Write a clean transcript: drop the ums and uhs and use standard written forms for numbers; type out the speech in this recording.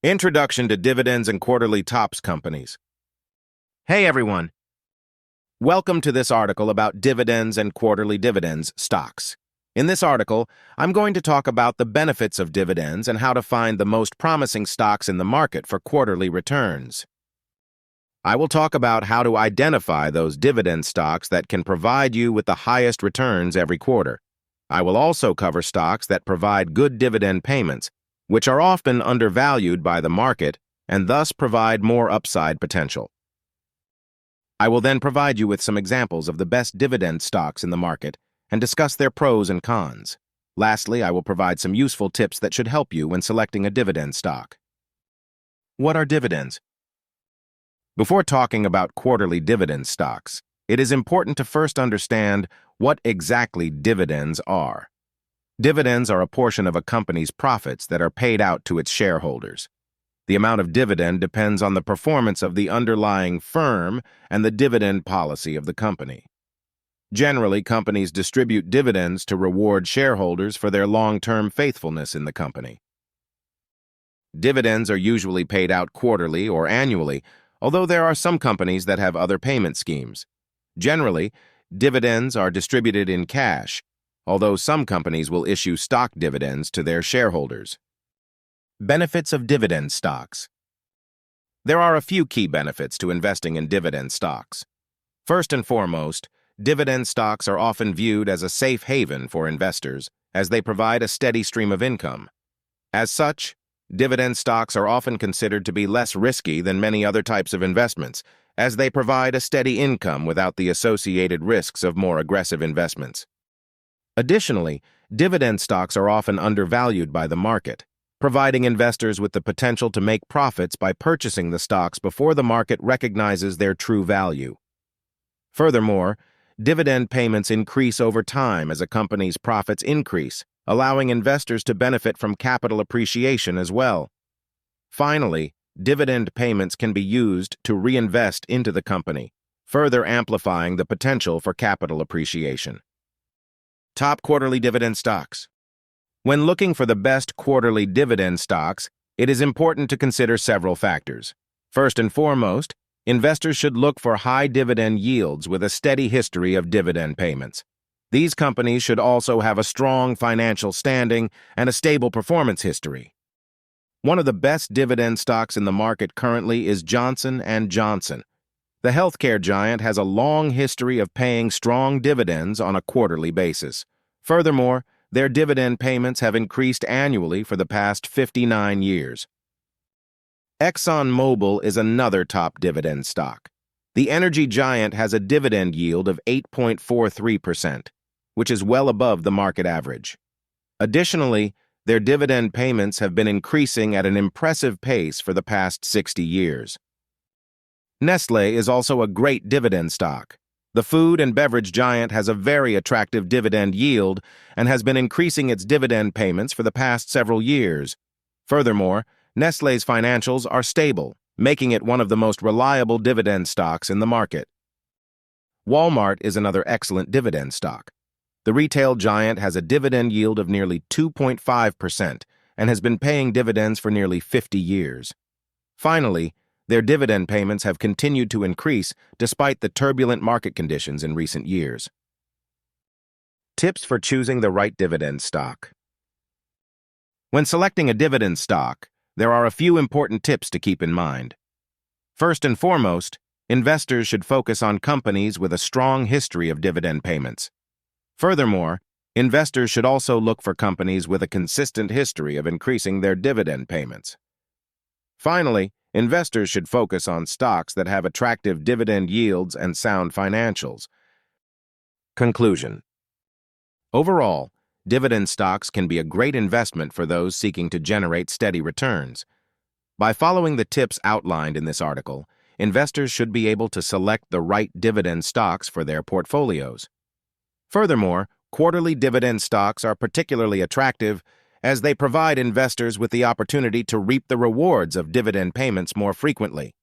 Introduction to Dividends and Quarterly Tops Companies. Hey everyone! Welcome to this article about dividends and quarterly dividends stocks. In this article, I'm going to talk about the benefits of dividends and how to find the most promising stocks in the market for quarterly returns. I will talk about how to identify those dividend stocks that can provide you with the highest returns every quarter. I will also cover stocks that provide good dividend payments, which are often undervalued by the market and thus provide more upside potential. I will then provide you with some examples of the best dividend stocks in the market and discuss their pros and cons. Lastly, I will provide some useful tips that should help you when selecting a dividend stock. What are dividends? Before talking about quarterly dividend stocks, it is important to first understand what exactly dividends are. Dividends are a portion of a company's profits that are paid out to its shareholders. The amount of dividend depends on the performance of the underlying firm and the dividend policy of the company. Generally, companies distribute dividends to reward shareholders for their long-term faithfulness in the company. Dividends are usually paid out quarterly or annually, although there are some companies that have other payment schemes. Generally, dividends are distributed in cash, although some companies will issue stock dividends to their shareholders. Benefits of dividend stocks. There are a few key benefits to investing in dividend stocks. First and foremost, dividend stocks are often viewed as a safe haven for investors, as they provide a steady stream of income. As such, dividend stocks are often considered to be less risky than many other types of investments, as they provide a steady income without the associated risks of more aggressive investments. Additionally, dividend stocks are often undervalued by the market, providing investors with the potential to make profits by purchasing the stocks before the market recognizes their true value. Furthermore, dividend payments increase over time as a company's profits increase, allowing investors to benefit from capital appreciation as well. Finally, dividend payments can be used to reinvest into the company, further amplifying the potential for capital appreciation. Top quarterly dividend stocks. When looking for the best quarterly dividend stocks, it is important to consider several factors. First and foremost, investors should look for high dividend yields with a steady history of dividend payments. These companies should also have a strong financial standing and a stable performance history. One of the best dividend stocks in the market currently is Johnson & Johnson. The healthcare giant has a long history of paying strong dividends on a quarterly basis. Furthermore, their dividend payments have increased annually for the past 59 years. Exxon Mobil is another top dividend stock. The energy giant has a dividend yield of 8.43%, which is well above the market average. Additionally, their dividend payments have been increasing at an impressive pace for the past 60 years. Nestlé is also a great dividend stock. The food and beverage giant has a very attractive dividend yield and has been increasing its dividend payments for the past several years. Furthermore, Nestlé's financials are stable, making it one of the most reliable dividend stocks in the market. Walmart is another excellent dividend stock. The retail giant has a dividend yield of nearly 2.5% and has been paying dividends for nearly 50 years. Finally, their dividend payments have continued to increase despite the turbulent market conditions in recent years. Tips for choosing the right dividend stock. When selecting a dividend stock, there are a few important tips to keep in mind. First and foremost, investors should focus on companies with a strong history of dividend payments. Furthermore, investors should also look for companies with a consistent history of increasing their dividend payments. Finally, investors should focus on stocks that have attractive dividend yields and sound financials. Conclusion. Overall, dividend stocks can be a great investment for those seeking to generate steady returns. By following the tips outlined in this article, investors should be able to select the right dividend stocks for their portfolios. Furthermore, quarterly dividend stocks are particularly attractive as they provide investors with the opportunity to reap the rewards of dividend payments more frequently.